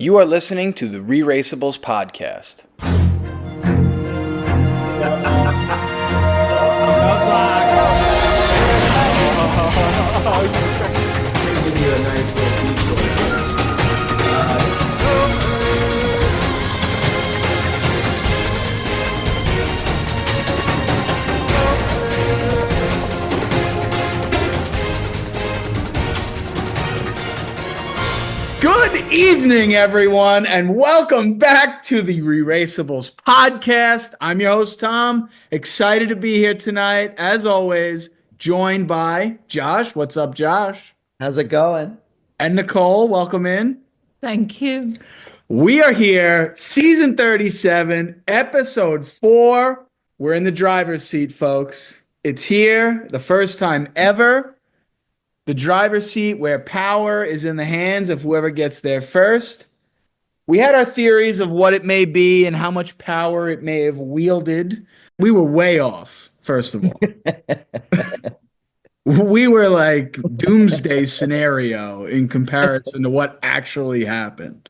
You are listening to the ReRACEables Podcast. Give you a nice little detour. Good evening, everyone, and welcome back to the ReRACEables Podcast. I'm your host, Tom. Excited to be here tonight, as always, joined by Josh. What's up, Josh? How's it going? And Nicole, welcome in. Thank you. We are here, season 37, episode 4. We're in the driver's seat, folks. It's here, the first time ever. The driver's seat where power is in the hands of whoever gets there first. We had our theories of what it may be and how much power it may have wielded. We were way off, first of all. We were like doomsday scenario in comparison to what actually happened.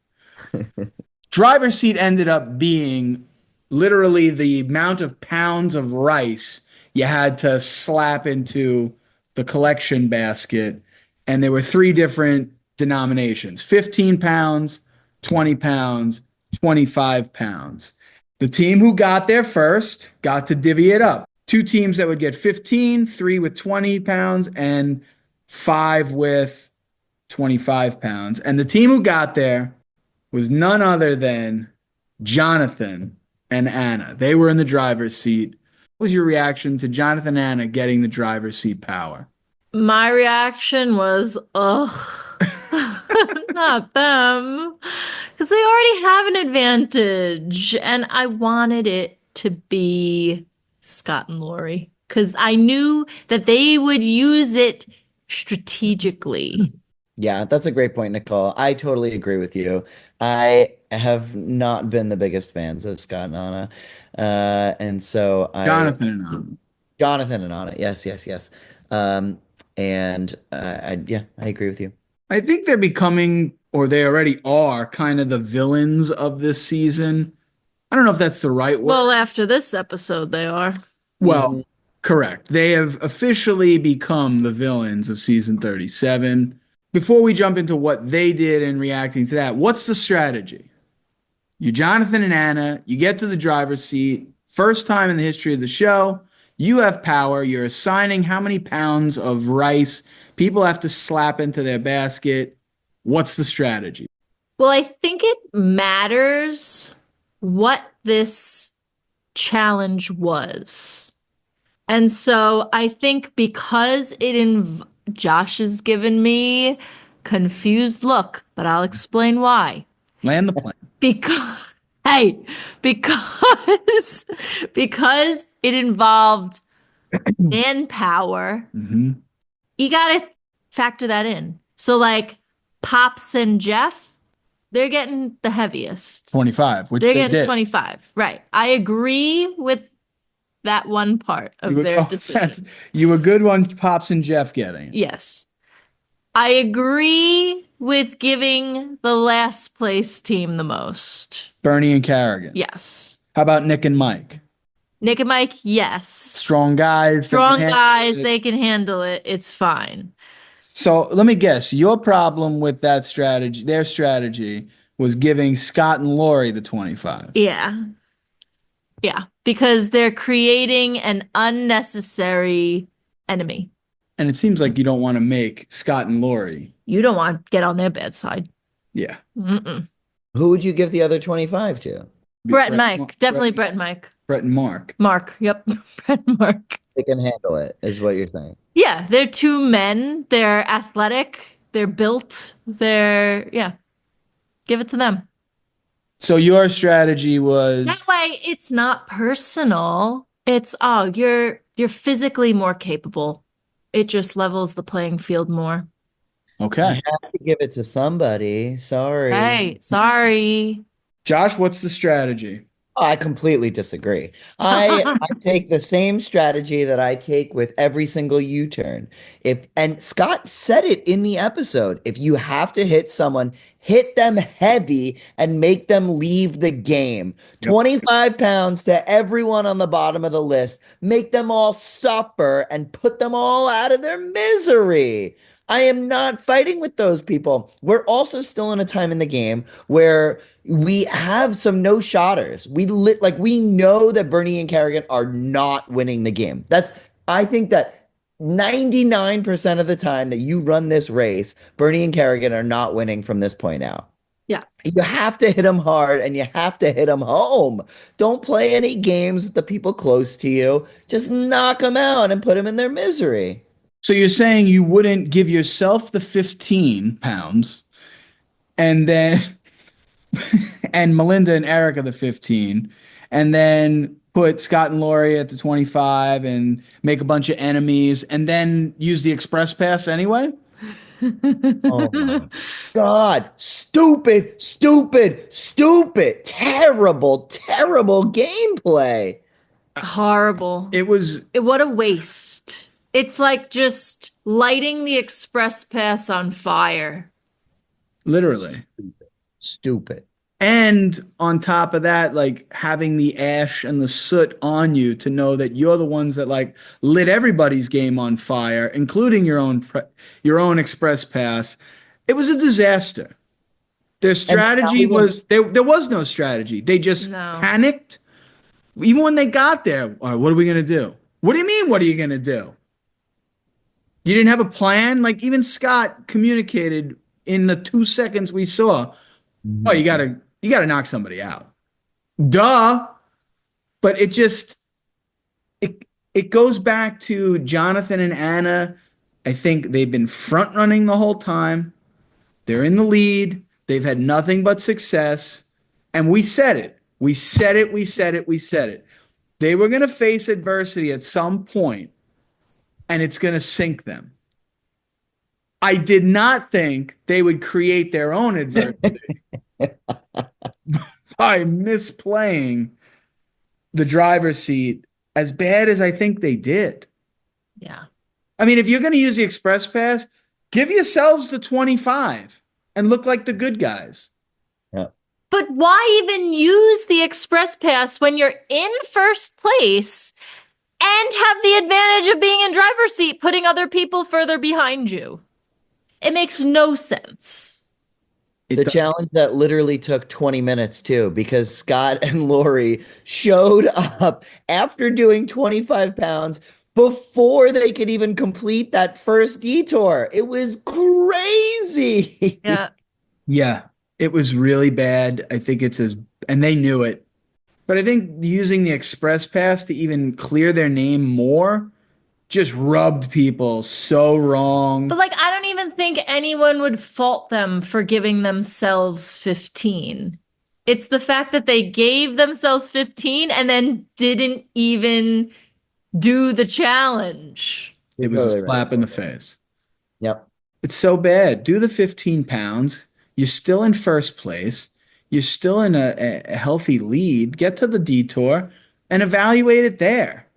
Driver's seat ended up being literally the amount of pounds of rice you had to slap into the collection basket, and there were 3 different denominations: 15 pounds, 20 pounds, 25 pounds. The team who got there first got to divvy it up. 2 teams that would get 15, 3 with 20 pounds, and 5 with 25 pounds. And the team who got there was none other than Jonathan and Anna. They were in the driver's seat. What was your reaction to Jonathan and Anna getting the driver's seat power? My reaction was, ugh, not them. Because they already have an advantage. And I wanted it to be Scott and Lori. Because I knew that they would use it strategically. Yeah, that's a great point, Nicole. I totally agree with you. I have not been the biggest fans of Scott and Anna. And so Jonathan and Anna. Jonathan and Anna. Yes. I agree with you. I think they're becoming, or they already are, kind of the villains of this season. I don't know if that's the right word. Well, after this episode, they are. Well, correct. They have officially become the villains of season 37. Before we jump into what they did and reacting to that, what's the strategy? You, Jonathan and Anna, you get to the driver's seat. First time in the history of the show, you have power. You're assigning how many pounds of rice people have to slap into their basket. What's the strategy? Well, I think it matters what this challenge was. And so I think because Josh has given me confused look, but I'll explain why. Land the plane. Because it involved manpower, you gotta factor that in. So like Pops and Jeff, they're getting the heaviest. 25, which They're they getting did. 25. Right. I agree with that one part of their decision. You a good one, Pops and Jeff getting. Yes. I agree with giving the last place team the most. Bernie and Carrigain. Yes. How about Nick and Mike? Nick and Mike, yes. Strong guys. They can handle it. It's fine. So let me guess. Your problem with that strategy, their strategy, was giving Scott and Lori the 25. Yeah. Yeah. Because they're creating an unnecessary enemy. And it seems like you don't want to make Scott and Lori. You don't want to get on their bad side. Yeah. Mm-mm. Who would you give the other 25 to? Brett and Mike. Definitely Brett and Mike. Brett and Mark. Mark. Yep. Brett and Mark. They can handle it, is what you're saying. Yeah. They're 2 men. They're athletic. They're built. Yeah. Give it to them. So your strategy was That way it's not personal. It's, you're physically more capable. It just levels the playing field more. okay. You have to give it to somebody. Sorry. Hey, sorry. Josh, what's the strategy? I completely disagree. I take the same strategy that I take with every single U-turn. If and Scott said it in the episode, if you have to hit someone, hit them heavy and make them leave the game. Yep. 25 pounds to everyone on the bottom of the list. Make them all suffer and put them all out of their misery. I am not fighting with those people. We're also still in a time in the game where we have some no shotters. We know that Bernie and Carrigan are not winning the game. I think that 99% of the time that you run this race, Bernie and Carrigan are not winning from this point out. Yeah. You have to hit them hard and you have to hit them home. Don't play any games with the people close to you. Just knock them out and put them in their misery. So you're saying you wouldn't give yourself the 15 pounds and then and Melinda and Erica the 15 and then put Scott and Lori at the 25 and make a bunch of enemies and then use the express pass anyway? Oh my God. Stupid, stupid, stupid. Terrible, terrible gameplay. Horrible. What a waste. It's like just lighting the express pass on fire. Literally. Stupid. And on top of that, like having the ash and the soot on you to know that you're the ones that like lit everybody's game on fire, including your own express pass. It was a disaster. Their strategy was there was no strategy. They just panicked. Even when they got there, all right, what are we gonna do? What do you mean, what are you gonna do? You didn't have a plan? Like even Scott communicated in the 2 seconds we saw, oh, you gotta knock somebody out. Duh. But it goes back to Jonathan and Anna. I think they've been front running the whole time. They're in the lead. They've had nothing but success. And we said it. We said it. We said it. We said it. They were going to face adversity at some point, and it's going to sink them. I did not think they would create their own adversity by misplaying the driver's seat as bad as I think they did. Yeah. I mean, if you're going to use the express pass, give yourselves the 25 and look like the good guys. Yeah. But why even use the express pass when you're in first place and have the advantage of being in driver's seat, putting other people further behind you? It makes no sense. The challenge that literally took 20 minutes too, because Scott and Lori showed up after doing 25 pounds before they could even complete that first detour. It was crazy. Yeah. Yeah, it was really bad. I think and they knew it. But I think using the express pass to even clear their name more just rubbed people so wrong. But like, I don't even think anyone would fault them for giving themselves 15. It's the fact that they gave themselves 15 and then didn't even do the challenge. It was a slap in the face. Yep. It's so bad. Do the 15 pounds. You're still in first place. You're still in a healthy lead. Get to the detour and evaluate it there.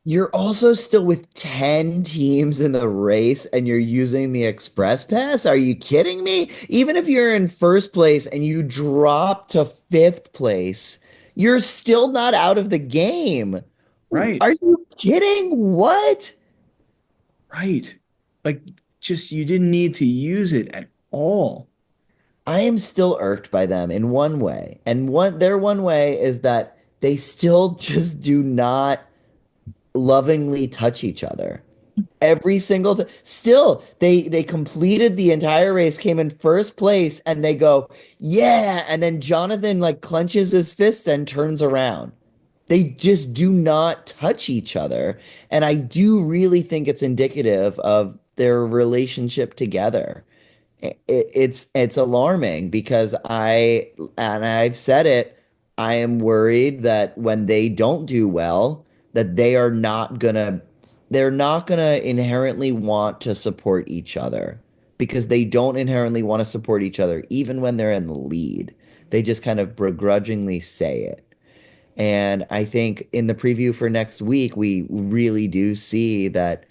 You're also still with 10 teams in the race and you're using the express pass? Are you kidding me? Even if you're in first place and you drop to fifth place, you're still not out of the game. Right. Are you kidding? What? Right. Like, just you didn't need to use it at all. I am still irked by them in one way. And their one way is that they still just do not lovingly touch each other. Every single time. Still, they completed the entire race, came in first place, and they go, yeah. And then Jonathan like clenches his fists and turns around. They just do not touch each other. And I do really think it's indicative of their relationship together. It's alarming because I've said it, I am worried that when they don't do well, that they're not gonna inherently want to support each other because they don't inherently want to support each other even when they're in the lead. They just kind of begrudgingly say it. And I think in the preview for next week, we really do see that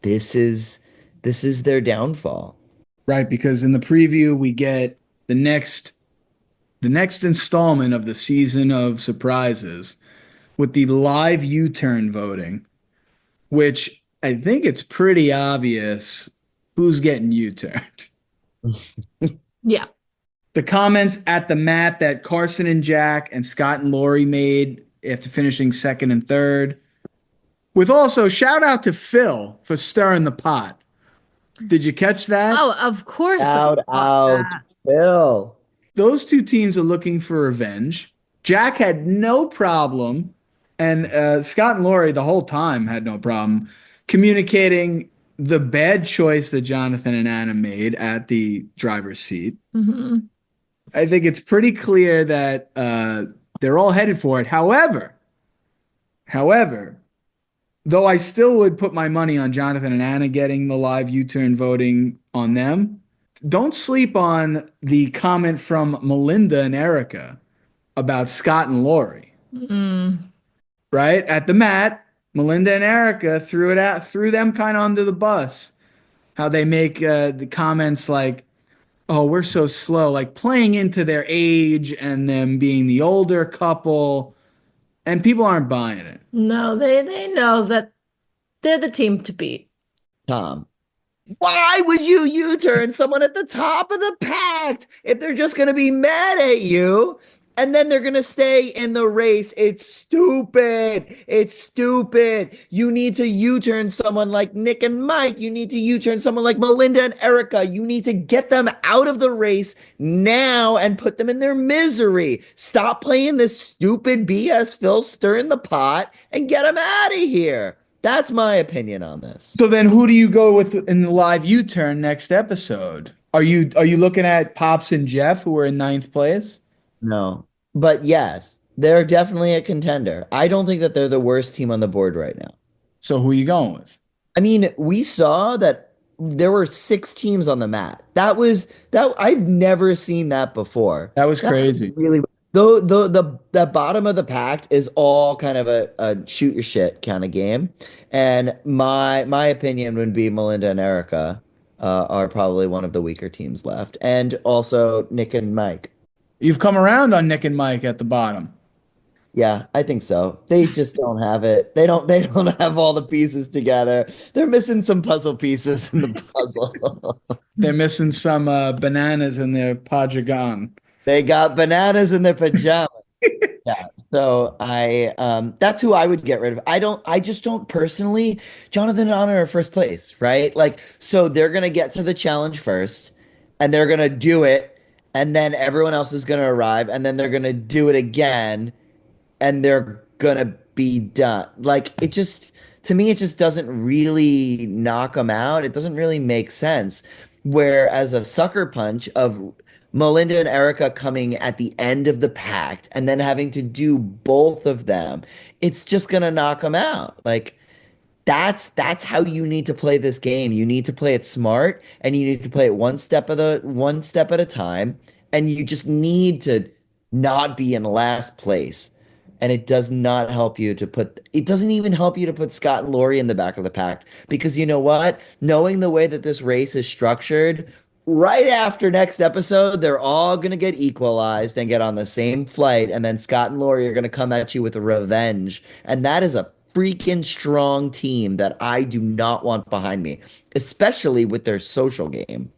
this is this is their downfall. Right, because in the preview we get the next installment of the season of surprises with the live U-turn voting, which I think it's pretty obvious who's getting U-turned. Yeah. The comments at the mat that Carson and Jack and Scott and Lori made after finishing second and third, with also shout out to Phil for stirring the pot. Did you catch that? Oh, of course. Shout out, Phil. Those two teams are looking for revenge. Jack had no problem, and Scott and Lori the whole time had no problem communicating the bad choice that Jonathan and Anna made at the driver's seat. Mm-hmm. I think it's pretty clear that they're all headed for it. However, though I still would put my money on Jonathan and Anna getting the live U-turn voting on them, don't sleep on the comment from Melinda and Erica about Scott and Lori. Mm. Right? At the mat, Melinda and Erica threw them kind of under the bus. How they make the comments like, oh, we're so slow, like playing into their age and them being the older couple, and people aren't buying it. No, they know that they're the team to beat. Tom, why would you U-turn someone at the top of the pack if they're just going to be mad at you and then they're going to stay in the race? It's stupid. It's stupid. You need to U-turn someone like Nick and Mike. You need to U-turn someone like Melinda and Erica. You need to get them out of the race now and put them in their misery. Stop playing this stupid BS, Phil, stirring the pot, and get them out of here. That's my opinion on this. So then who do you go with in the live U-turn next episode? Are you looking at Pops and Jeff, who are in ninth place? No. But yes, they're definitely a contender. I don't think that they're the worst team on the board right now. So who are you going with? I mean, we saw that there were 6 teams on the mat. That I've never seen that before. That was crazy. Really, though the bottom of the pack is all kind of a shoot your shit kind of game. And my opinion would be Melinda and Erica are probably one of the weaker teams left. And also Nick and Mike. You've come around on Nick and Mike at the bottom. Yeah, I think so. They just don't have it. They don't have all the pieces together. They're missing some puzzle pieces in the puzzle. They're missing some bananas in their pajagan. They got bananas in their pajamas. Yeah. So that's who I would get rid of. I just don't personally. Jonathan and Anna are first place, right? Like, so they're gonna get to the challenge first, and they're gonna do it, and then everyone else is gonna arrive, and then they're gonna do it again, and they're gonna be done. Like, it just, to me, it just doesn't really knock them out. It doesn't really make sense. Whereas a sucker punch of Melinda and Erica coming at the end of the pact and then having to do both of them, it's just gonna knock them out. Like, that's how you need to play this game. You need to play it smart, and you need to play it one step at a time, and you just need to not be in last place. And it does not help you to it doesn't even help you to put Scott and Lori in the back of the pack, because you know what? Knowing the way that this race is structured, right after next episode, they're all going to get equalized and get on the same flight. And then Scott and Lori are going to come at you with a revenge. And that is a freaking strong team that I do not want behind me, especially with their social game.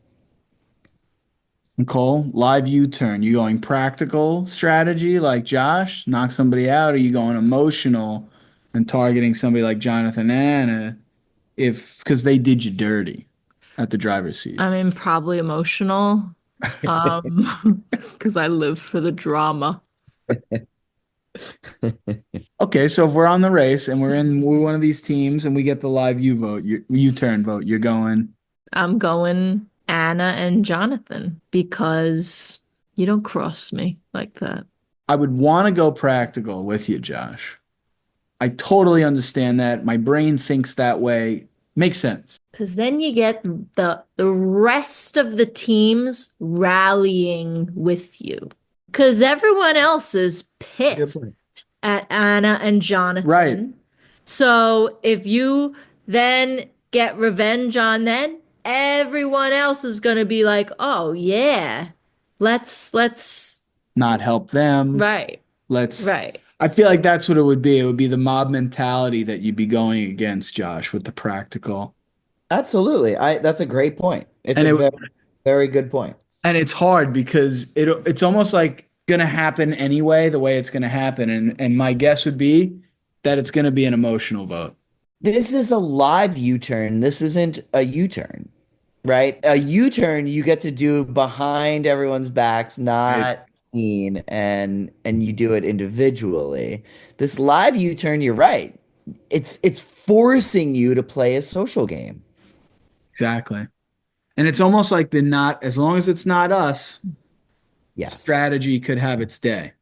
Nicole, live U-turn. You going practical strategy like Josh, knock somebody out, or you going emotional and targeting somebody like Jonathan and Anna because they did you dirty at the driver's seat? I mean, probably emotional. Because I live for the drama. Okay, so if we're on the race and we're one of these teams and we get the live U-turn vote, you're going. I'm going Anna and Jonathan because you don't cross me like that. I would want to go practical with you, Josh. I totally understand that. My brain thinks that way. Makes sense. Because then you get the rest of the teams rallying with you. Because everyone else is pissed. at Anna and Jonathan. Right. So if you then get revenge on them, everyone else is going to be like, "Oh yeah, let's Not help them. right, Let's. right." I feel like that's what it would be. It would be the mob mentality that you'd be going against, Josh, with the practical. Absolutely. That's a great point. It's And a it very, very good point. and it's hard because it's almost like gonna happen anyway, the way it's gonna happen. And my guess would be that it's gonna be an emotional vote. This is a live U-turn. This isn't a U-turn, right? A U-turn you get to do behind everyone's backs, Right. not seen, and you do it individually. This live U-turn, you're right. It's forcing you to play a social game. Exactly. And it's almost like the not as long as it's not us, Yes. strategy could have its day.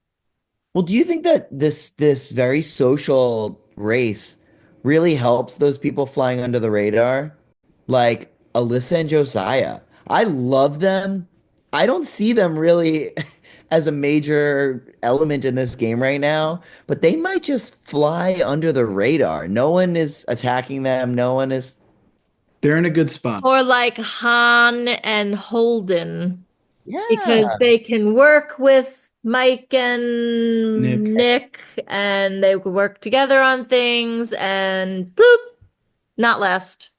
Well, do you think that this very social race really helps those people flying under the radar? Like Alyssa and Josiah. I love them. I don't see them really as a major element in this game right now, but they might just fly under the radar. No one is attacking them. No one is. They're in a good spot. Or like Han and Holden, Yeah. because they can work with Mike and Nick. Nick, and they could work together on things, and boop, not last.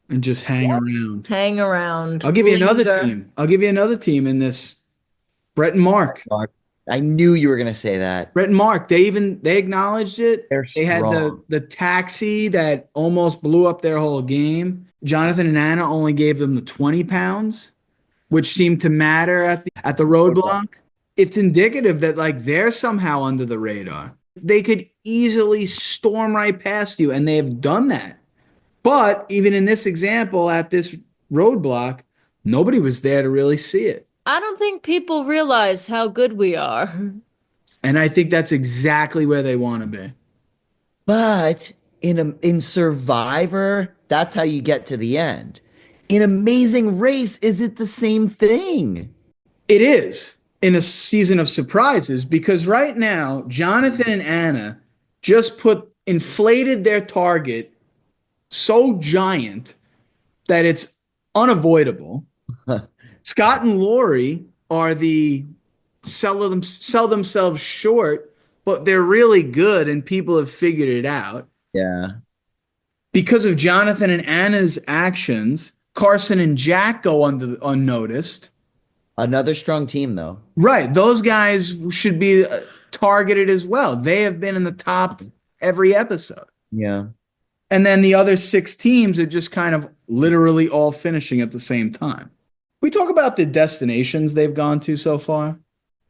And just hang around. Hang around. I'll give you another linger. team. I'll give you another team in this. Brett and Mark. Mark. I knew you were gonna say that. Brett and Mark, they acknowledged it. They're They had strong. the taxi that almost blew up their whole game. Jonathan and Anna only gave them the 20 pounds, which seemed to matter at the roadblock. It's indicative that like they're somehow under the radar. They could easily storm right past you, and they have done that. But even in this example, at this roadblock, nobody was there to really see it. I don't think people realize how good we are. And I think that's exactly where they want to be. But in Survivor, that's how you get to the end. In Amazing Race, is it the same thing? It is in a season of surprises because right now, Jonathan and Anna just inflated their target so giant that it's unavoidable. Scott and Lori are the sell themselves short, but they're really good and people have figured it out. Yeah. Because of Jonathan and Anna's actions, Carson and Jack go unnoticed. Another strong team, though. Right. Those guys should be targeted as well. They have been in the top every episode. Yeah. And then the other 6 teams are just kind of literally all finishing at the same time. We talk about the destinations they've gone to so far.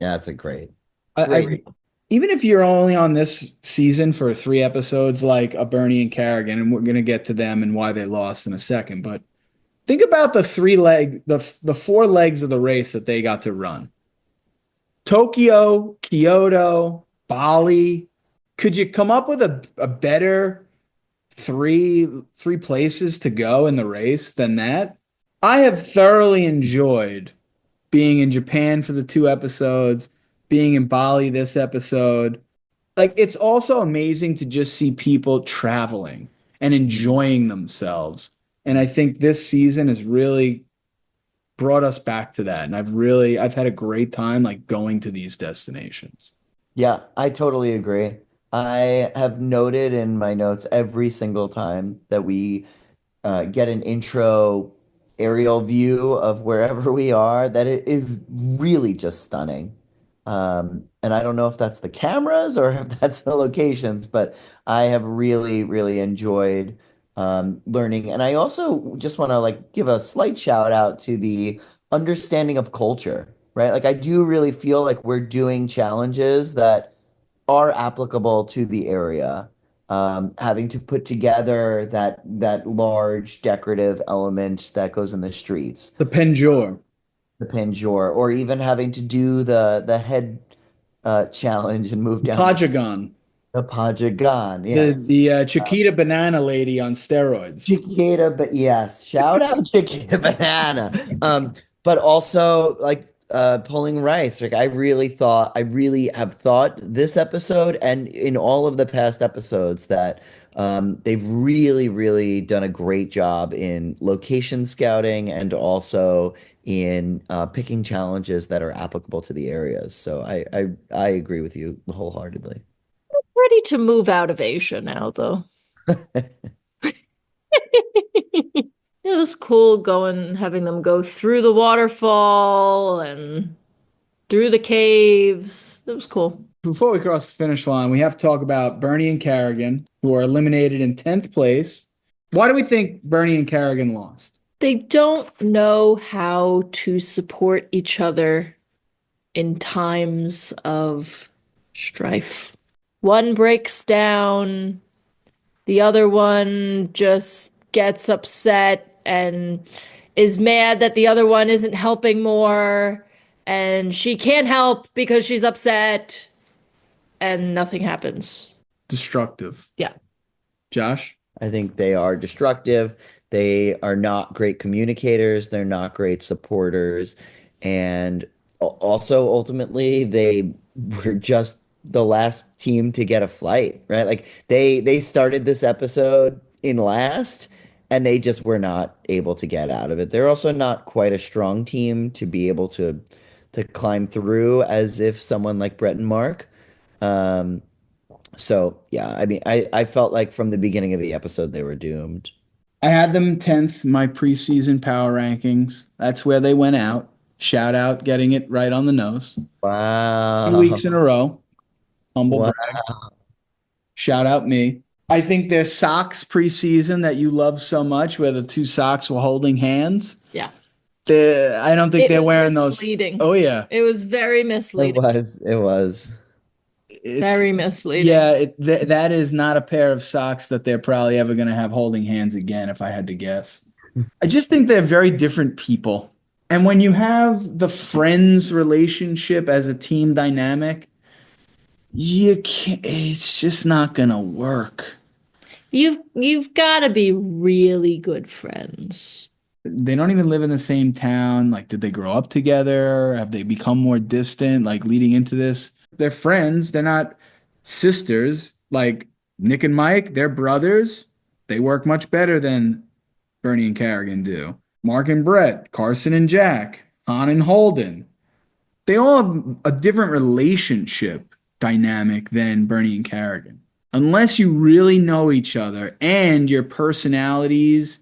Yeah, that's a great. Even if you're only on this season for 3 episodes, like a Bernie and Carrigain, and we're going to get to them and why they lost in a second, but think about the 4 legs of the race that they got to run. Tokyo, Kyoto, Bali. Could you come up with a better three places to go in the race than that? I have thoroughly enjoyed being in Japan for the 2 episodes, being in Bali this episode. Like, it's also amazing to just see people traveling and enjoying themselves. And I think this season has really brought us back to that. And I've had a great time like going to these destinations. Yeah, I totally agree. I have noted in my notes every single time that we get an intro aerial view of wherever we are, that it is really just stunning. And I don't know if that's the cameras or if that's the locations, but I have really, really enjoyed learning. And I also just want to like give a slight shout out to the understanding of culture, right? Like I do really feel like we're doing challenges that are applicable to the area. Having to put together that large decorative element that goes in the streets, The Penjor. the Panjor, or even having to do the head challenge and move down Pajagon. the Pajagan. Yeah. The Chiquita banana lady on steroids. Chiquita, but yes, shout out Chiquita Banana. But also like pulling rice. Like I really have thought this episode and in all of the past episodes that they've really, really done a great job in location scouting and also in picking challenges that are applicable to the areas. So I agree with you wholeheartedly. Ready to move out of Asia now, though. It was cool having them go through the waterfall and through the caves. It was cool. Before we cross the finish line, we have to talk about Bernie and Carrigan, who are eliminated in 10th place. Why do we think Bernie and Carrigan lost? They don't know how to support each other in times of strife. One breaks down, the other one just gets upset and is mad that the other one isn't helping more, and she can't help because she's upset, and nothing happens. Destructive. Yeah. Josh? I think they are destructive. They are not great communicators. They're not great supporters. And also, ultimately, they were just the last team to get a flight, right? Like they started this episode in last and they just were not able to get out of it. They're also not quite a strong team to be able to climb through as if someone like Brett and Mark. Um, so yeah, I mean, I felt like from the beginning of the episode they were doomed. I had them 10th in my preseason power rankings. That's where they went out. Shout out getting it right on the nose. 2 weeks in a Wow. row. Humble Wow. brag. Shout out me. I think their socks preseason that you love so much, where the two socks were holding hands. Yeah. I don't think It they're was wearing those. misleading. Oh yeah, It was very It misleading. was. It was. it's Very misleading. yeah. That is not a pair of socks that they're probably ever going to have holding hands again, if I had to guess. I just think they're very different people. And when you have the friends relationship as a team dynamic, you can't, it's just not gonna work. You've got to be really good friends. They don't even live in the same town. Like, did they grow up together? Have they become more distant, like leading into this? They're friends. They're not sisters. Like Nick and Mike, they're brothers. They work much better than Bernie and Carrigan do. Mark and Brett, Carson and Jack, Han and Holden. They all have a different relationship dynamic than Bernie and Carrigan. Unless you really know each other and your personalities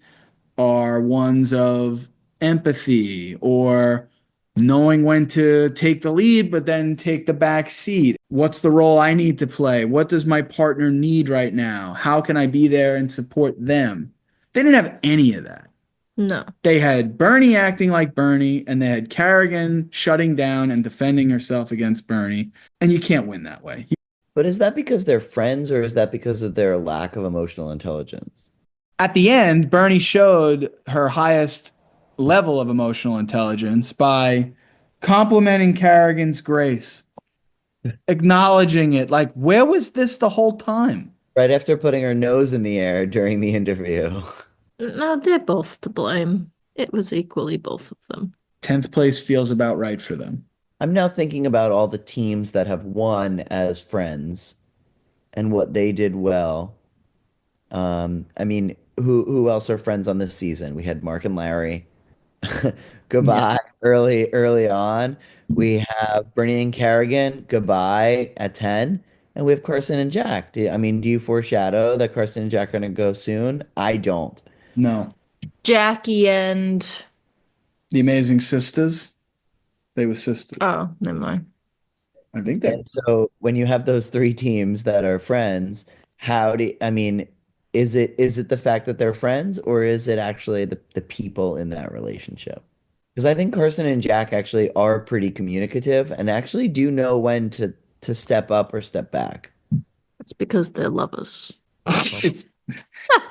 are ones of empathy or knowing when to take the lead, but then take the back seat. What's the role I need to play? What does my partner need right now? How can I be there and support them? They didn't have any of that. No. They had Bernie acting like Bernie, and they had Carrigan shutting down and defending herself against Bernie. And you can't win that way. But is that because they're friends or is that because of their lack of emotional intelligence? At the end, Bernie showed her highest level of emotional intelligence by complimenting Carrigan's grace, acknowledging it. Like, where was this the whole time? Right after putting her nose in the air during the interview. No, they're both to blame. It was equally both of them. 10th place feels about right for them. I'm now thinking about all the teams that have won as friends and what they did well. I mean, who else are friends on this season? We had Mark and Larry. Yeah. Goodbye early on. We have Bernie and Carrigan. Goodbye at 10. And we have Carson and Jack. Do you foreshadow that Carson and Jack are going to go soon? I don't. No. Jackie and The Amazing Sisters. They were sisters. oh, never mind. I think that And so when you have those three teams that are friends, is it the fact that they're friends or is it actually the people in that relationship? Because I think Carson and Jack actually are pretty communicative and actually do know when to step up or step back. It's because they're lovers. it's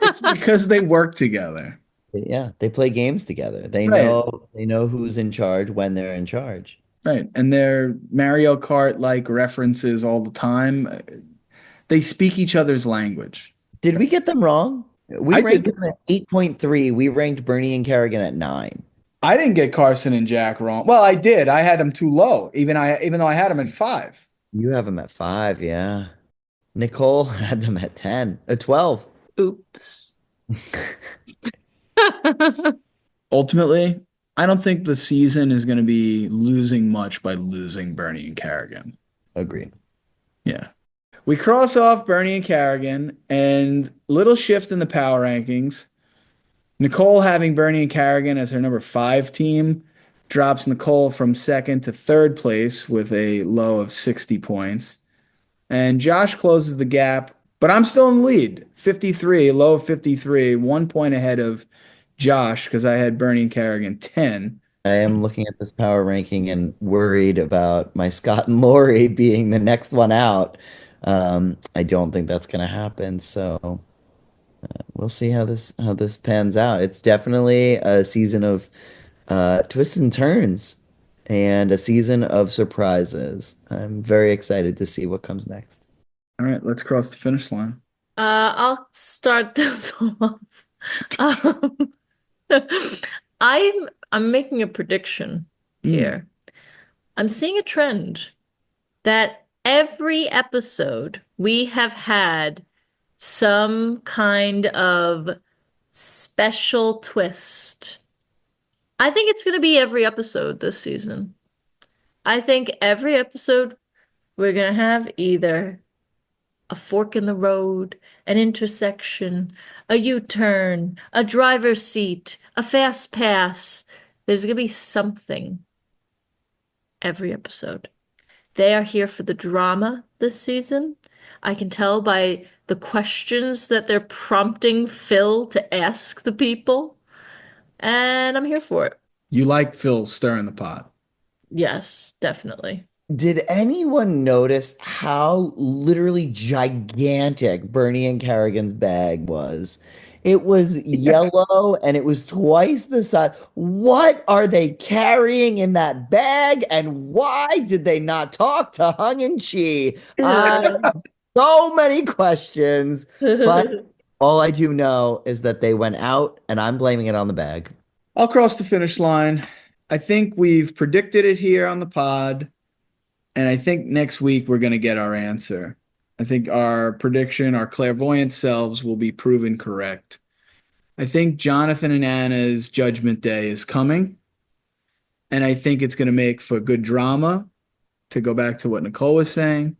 it's because they work together. Yeah, they play games together. They Right. know who's in charge when they're in charge. Right. And they're Mario Kart like references all the time. They speak each other's language. Did we get them wrong? We I ranked did. them at 8.3. We ranked Bernie and Carrigan at 9. I didn't get Carson and Jack wrong. Well, I did. I had them too low, even though I had them at 5. You have them at 5, yeah. Nicole had them at 10, 12. Oops. Ultimately, I don't think the season is going to be losing much by losing Bernie and Carrigan. Agreed. Yeah. We cross off Bernie and Carrigan, and little shift in the power rankings. Nicole having Bernie and Carrigan as her number 5 team drops Nicole from second to third place with a low of 60 points. And Josh closes the gap, but I'm still in the lead. 53, low of 53, 1 point ahead of Josh because I had Bernie and Carrigan 10. I am looking at this power ranking and worried about my Scott and Lori being the next one out. I don't think that's going to happen. So we'll see how this pans out. It's definitely a season of twists and turns and a season of surprises. I'm very excited to see what comes next. All right, let's cross the finish line. I'll start this off. Um, I'm making a prediction here. I'm seeing a trend that every episode we have had some kind of special twist. I think it's going to be every episode this season. I think every episode we're going to have either a fork in the road, an intersection, a U-turn, a driver's seat, a fast pass. There's going to be something every episode. They are here for the drama this season. I can tell by the questions that they're prompting Phil to ask the people, and I'm here for it. You like Phil stirring the pot. Yes, definitely. Did anyone notice how literally gigantic Bernie and Carrigan's bag was? It was yellow and it was twice the size. What are they carrying in that bag? And why did they not talk to Hung and Chi? So many questions, but all I do know is that they went out and I'm blaming it on the bag. I'll cross the finish line. I think we've predicted it here on the pod. And I think next week we're going to get our answer. I think our prediction, our clairvoyant selves will be proven correct. I think Jonathan and Anna's judgment day is coming. And I think it's going to make for good drama, to go back to what Nicole was saying.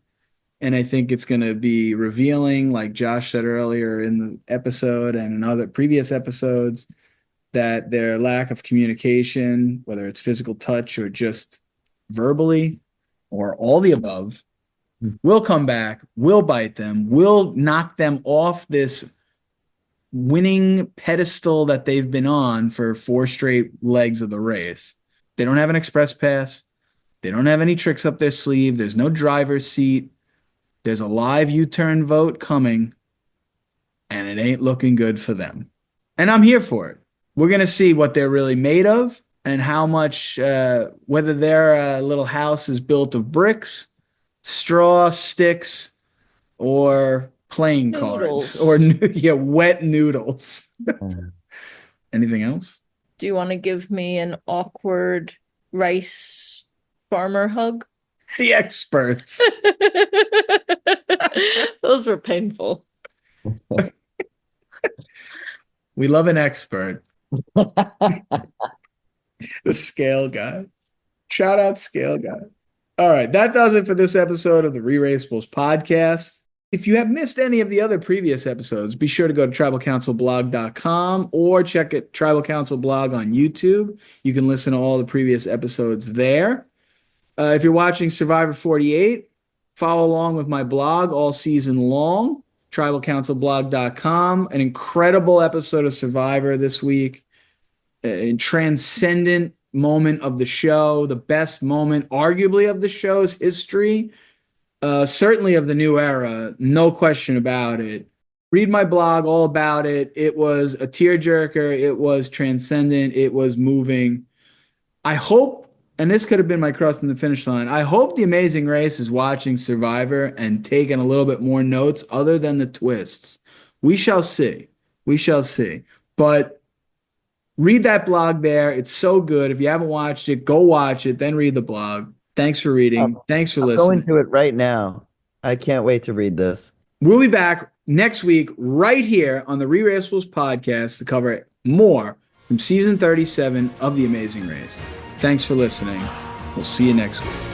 And I think it's going to be revealing, like Josh said earlier in the episode and in other previous episodes, that their lack of communication, whether it's physical touch or just verbally, or all the above, will come back, will bite them, will knock them off this winning pedestal that they've been on for 4 straight legs of the race. They don't have an express pass. They don't have any tricks up their sleeve. There's no driver's seat. There's a live U-turn vote coming, and it ain't looking good for them. And I'm here for it. We're going to see what they're really made of, and how much, whether their little house is built of bricks, straw, sticks, or playing cards, or wet noodles. Anything else? Do you want to give me an awkward rice farmer hug? The experts. Those were painful. We love an expert. The scale guy. Shout out scale guy. All right, that does it for this episode of the ReRACEables Podcast. If you have missed any of the other previous episodes, be sure to go to tribalcouncilblog.com or check it Tribal Council Blog on YouTube. You can listen to all the previous episodes there. If you're watching Survivor 48, follow along with my blog all season long, tribalcouncilblog.com. An incredible episode of Survivor this week. A transcendent moment of the show, the best moment, arguably, of the show's history, certainly of the new era, no question about it. Read my blog all about it. It was a tearjerker. It was transcendent. It was moving. I hope, and this could have been my crossing the finish line, I hope the Amazing Race is watching Survivor and taking a little bit more notes other than the twists. We shall see. We shall see. But Read that blog there. It's so good. If you haven't watched it, go watch it, then read the blog. Thanks for reading. Thanks for I'm listening. going to it right now. I can't wait to read this. We'll be back next week right here on the ReRACEables Podcast to cover more from season 37 of The Amazing Race. Thanks for listening. We'll see you next week.